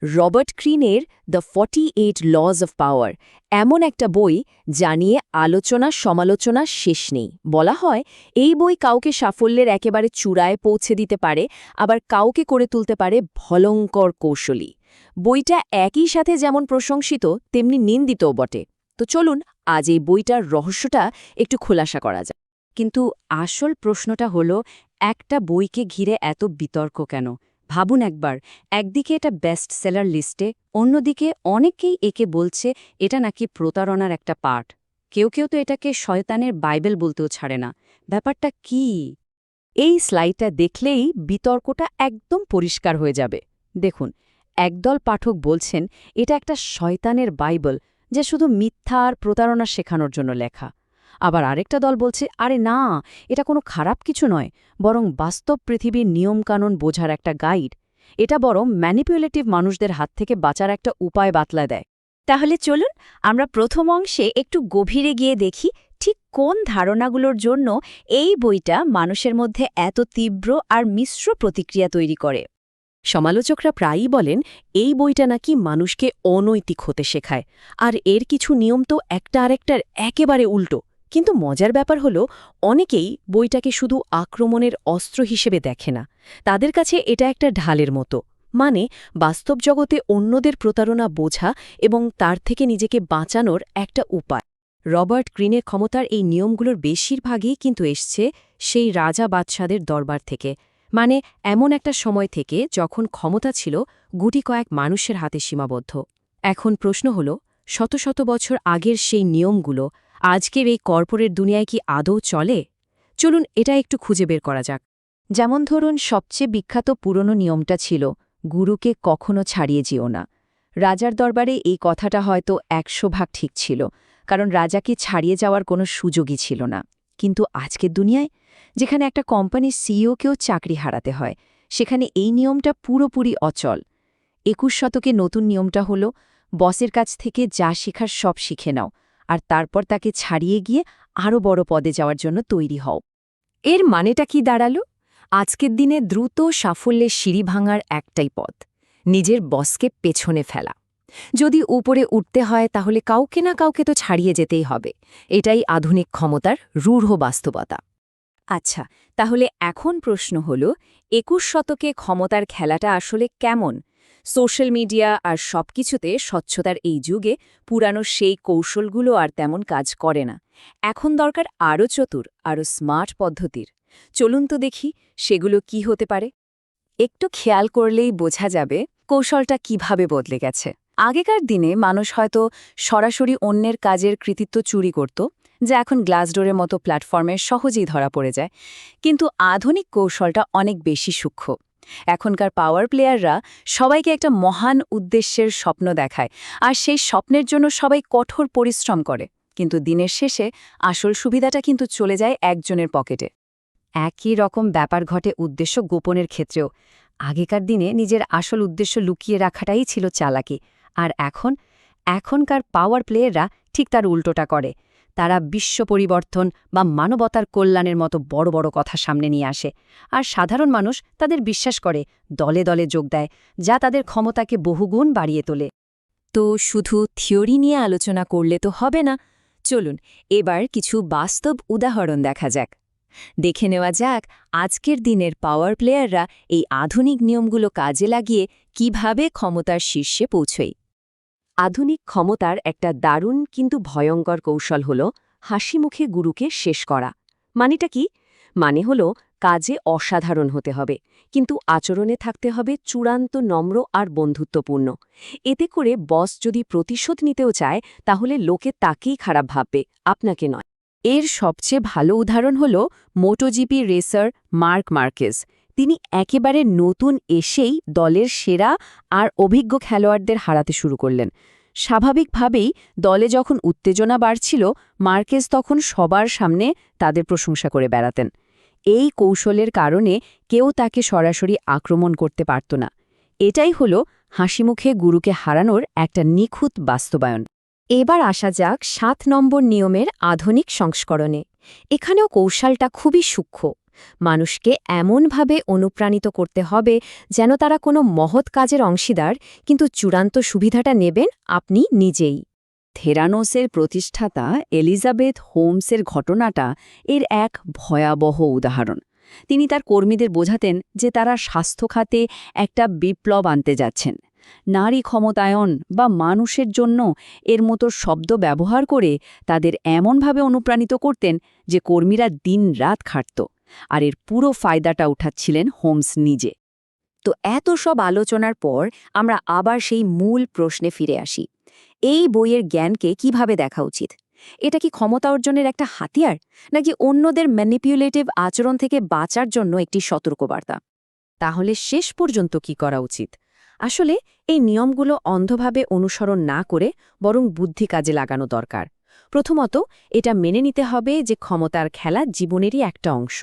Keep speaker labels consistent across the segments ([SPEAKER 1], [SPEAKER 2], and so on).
[SPEAKER 1] Robert গ্রিনের the 48 lodge of power এমন একটা বই যা নিয়ে আলোচনা সমালোচনা শেষ নেই। বলা হয় এই বই কাউকে সাফল্যের একেবারে চূড়ায় পৌঁছে দিতে পারে, আবার কাউকে করে তুলতে পারে ভয়ঙ্কর কৌশলী। বইটা একই সাথে যেমন প্রশংসিত তেমনি নিন্দিতও বটে। তো চলুন আজ এই বইটার রহস্যটা একটু খোলাসা করা যায়। কিন্তু আসল প্রশ্নটা হলো, একটা বইকে ঘিরে এত বিতর্ক কেন? ভাবুন একবার, একদিকে এটা বেস্ট সেলার লিস্টে, অন্যদিকে অনেকেই একে বলছে এটা নাকি প্রতারণার একটা পার্ট। কেউ কেউ তো এটাকে শয়তানের বাইবেল বলতেও ছাড়ে না। ব্যাপারটা কি? এই স্লাইডটা দেখলেই বিতর্কটা একদম পরিষ্কার হয়ে যাবে। দেখুন, একদল পাঠক বলছেন এটা একটা শয়তানের বাইবেল, যা শুধু মিথ্যা আর প্রতারণা শেখানোর জন্য লেখা। আবার আরেকটা দল বলছে আরে না, এটা কোনো খারাপ কিছু নয়, বরং বাস্তব পৃথিবীর নিয়মকানুন বোঝার একটা গাইড। এটা বরং ম্যানিপুলেটিভ মানুষদের হাত থেকে বাঁচার একটা উপায় বাতলা দেয়। তাহলে চলুন আমরা প্রথম অংশে একটু গভীরে গিয়ে দেখি ঠিক কোন ধারণাগুলোর জন্য এই বইটা মানুষের মধ্যে এত তীব্র আর মিশ্র প্রতিক্রিয়া তৈরি করে। সমালোচকরা প্রায়ই বলেন এই বইটা নাকি মানুষকে অনৈতিক হতে শেখায়, আর এর কিছু নিয়ম তো একটা আরেকটার একেবারে উল্টো। কিন্তু মজার ব্যাপার হলো, অনেকেই বইটাকে শুধু আক্রমণের অস্ত্র হিসেবে দেখে না। তাদের কাছে এটা একটা ঢালের মতো, মানে বাস্তব জগতে অন্যদের প্রতারণা বোঝা এবং তার থেকে নিজেকে বাঁচানোর একটা উপায়। রবার্ট গ্রিনের ক্ষমতার এই নিয়মগুলোর বেশিরভাগই কিন্তু এসছে সেই রাজা বাদশাদের দরবার থেকে, মানে এমন একটা সময় থেকে যখন ক্ষমতা ছিল গুটি কয়েক মানুষের হাতে সীমাবদ্ধ। এখন প্রশ্ন হল, শত শত বছর আগের সেই নিয়মগুলো আজকের এই কর্পোরেট দুনিয়ায় কি আদৌ চলে? চলুন এটা একটু খুঁজে বের করা যাক। যেমন ধরুন, সবচেয়ে বিখ্যাত পুরনো নিয়মটা ছিল গুরুকে কখনো ছাড়িয়ে যেও না। রাজার দরবারে এই কথাটা হয়তো ১০০ ভাগ ঠিক ছিল, কারণ রাজাকে ছাড়িয়ে যাওয়ার কোনো সুযোগই ছিল না। কিন্তু আজকের দুনিয়ায়, যেখানে একটা কোম্পানির সিইওকেও চাকরি হারাতে হয়, সেখানে এই নিয়মটা পুরোপুরি অচল। ২১ শতকে নতুন নিয়মটা হলো বসের কাছ থেকে যা শেখার সব শিখে নাও, আর তারপর তাকে ছাড়িয়ে গিয়ে আরও বড় পদে যাওয়ার জন্য তৈরি হও। এর মানেটা কি দাঁড়ালো? আজকের দিনে দ্রুত সাফল্যের সিঁড়ি ভাঙার একটাই পথ, নিজের বসকে পেছনে ফেলা। যদি উপরে উঠতে হয় তাহলে কাউকে না কাউকে তো ছাড়িয়ে যেতেই হবে। এটাই আধুনিক ক্ষমতার রূঢ় বাস্তবতা। আচ্ছা, তাহলে এখন প্রশ্ন হল, ২১ শতকে ক্ষমতার খেলাটা আসলে কেমন? সোশ্যাল মিডিয়া আর সবকিছুতে স্বচ্ছতার এই যুগে পুরানো সেই কৌশলগুলো আর তেমন কাজ করে না। এখন দরকার আরও চতুর, আরও স্মার্ট পদ্ধতির। চলুন তো দেখি সেগুলো কি হতে পারে। একটু খেয়াল করলেই বোঝা যাবে কৌশলটা কিভাবে বদলে গেছে। আগেকার দিনে মানুষ হয়তো সরাসরি অন্যের কাজের কৃতিত্ব চুরি করত, যা এখন গ্লাসডোরের মতো প্ল্যাটফর্মে সহজেই ধরা পড়ে যায়। কিন্তু আধুনিক কৌশলটা অনেক বেশি সূক্ষ্ম। এখনকার পাওয়ার প্লেয়াররা সবাইকে একটা মহান উদ্দেশ্যের স্বপ্ন দেখায়, আর সেই স্বপ্নের জন্য সবাই কঠোর পরিশ্রম করে। কিন্তু দিনের শেষে আসল সুবিধাটা কিন্তু চলে যায় একজনের পকেটে। একই রকম ব্যাপার ঘটে উদ্দেশ্য গোপনের ক্ষেত্রেও। আগেকার দিনে নিজের আসল উদ্দেশ্য লুকিয়ে রাখাটাই ছিল চালাকি, আর এখনকার পাওয়ার প্লেয়াররা ঠিক তার উল্টোটা করে। তারা বিশ্ব পরিবর্তন বা মানবতার কল্যাণের মতো বড় বড় কথা সামনে নিয়ে আসে, আর সাধারণ মানুষ তাদের বিশ্বাস করে, দলে দলে যোগ দেয়, যা তাদের ক্ষমতাকে বহুগুণ বাড়িয়ে তোলে। তো শুধু থিওরি নিয়ে আলোচনা করলে তো হবে না। চলুন এবার কিছু বাস্তব উদাহরণ দেখা যাক। দেখে নেওয়া যাক আজকের দিনের পাওয়ার প্লেয়াররা এই আধুনিক নিয়মগুলো কাজে লাগিয়ে কিভাবে ক্ষমতার শীর্ষে পৌঁছয়। আধুনিক ক্ষমতার একটা দারুণ কিন্তু ভয়ঙ্কর কৌশল হল হাসিমুখে গুরুকে শেষ করা। মানেটা কি? মানে হল কাজে অসাধারণ হতে হবে, কিন্তু আচরণে থাকতে হবে চূড়ান্ত নম্র আর বন্ধুত্বপূর্ণ। এতে করে বস যদি প্রতিশোধ নিতেও চায়, তাহলে লোকে তাকেই খারাপ ভাববে, আপনাকে নয়। এর সবচেয়ে ভালো উদাহরণ হল মোটোজিপি রেসার মার্ক মার্কেজ। তিনি একেবারে নতুন এসেই দলের সেরা আর অভিজ্ঞ খেলোয়াড়দের হারাতে শুরু করলেন। স্বাভাবিকভাবেই দলে যখন উত্তেজনা বাড়ছিল, মার্কেজ তখন সবার সামনে তাদের প্রশংসা করে বেড়াতেন। এই কৌশলের কারণে কেউ তাকে সরাসরি আক্রমণ করতে পারত না। এটাই হল হাসিমুখে গুরুকে হারানোর একটা নিখুঁত বাস্তবায়ন। এবার আসা যাক ৭ নম্বর নিয়মের আধুনিক সংস্করণে। এখানেও কৌশলটা খুবই সূক্ষ্ম। মানুষকে এমনভাবে অনুপ্রাণিত করতে হবে যেন তারা কোনো মহৎ কাজের অংশীদার, কিন্তু চূড়ান্ত সুবিধাটা নেবেন আপনি নিজেই। থেরানোসের প্রতিষ্ঠাতা এলিজাবেথ হোমসের ঘটনাটা এর এক ভয়াবহ উদাহরণ। তিনি তার কর্মীদের বোঝাতেন যে তারা স্বাস্থ্য খাতে একটা বিপ্লব আনতে যাচ্ছেন। নারী ক্ষমতায়ন বা মানুষের জন্য এর মতো শব্দ ব্যবহার করে তাদের এমনভাবে অনুপ্রাণিত করতেন যে কর্মীরা দিন-রাত খাটত, আর এর পুরো ফায়দাটা উঠাচ্ছিলেন হোমস নিজে। তো এত সব আলোচনার পর আমরা আবার সেই মূল প্রশ্নে ফিরে আসি। এই বইয়ের জ্ঞানকে কিভাবে দেখা উচিত? এটা কি ক্ষমতা অর্জনের একটা হাতিয়ার, নাকি অন্যদের ম্যানিপুলেটিভ আচরণ থেকে বাঁচার জন্য একটি সতর্কবার্তা? তাহলে শেষ পর্যন্ত কি করা উচিত? আসলে এই নিয়মগুলো অন্ধভাবে অনুসরণ না করে বরং বুদ্ধি কাজে লাগানো দরকার। প্রথমত, এটা মেনে নিতে হবে যে ক্ষমতার খেলা জীবনেরই একটা অংশ।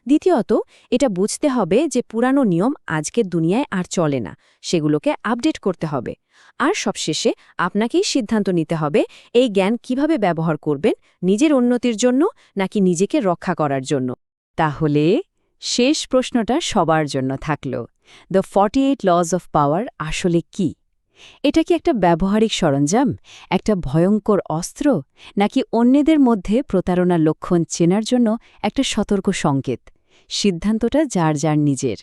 [SPEAKER 1] দ্বিতীয়ত, এটা বুঝতে হবে যে পুরানো নিয়ম আজকের দুনিয়ায় আর চলে না, সেগুলোকে আপডেট করতে হবে। আর সবশেষে আপনাকেই সিদ্ধান্ত নিতে হবে এই জ্ঞান কিভাবে ব্যবহার করবেন, নিজের উন্নতির জন্য নাকি নিজেকে রক্ষা করার জন্য। তাহলে শেষ প্রশ্নটা সবার জন্য থাকল, দ্য 48 লজ অফ পাওয়ার আসলে কি? এটা কি একটা ব্যবহারিক সরঞ্জাম, একটা ভয়ঙ্কর অস্ত্র, নাকি অন্যদের মধ্যে প্রতারণার লক্ষণ চেনার জন্য একটা সতর্ক সংকেত? সিদ্ধান্তটা যার যার নিজের।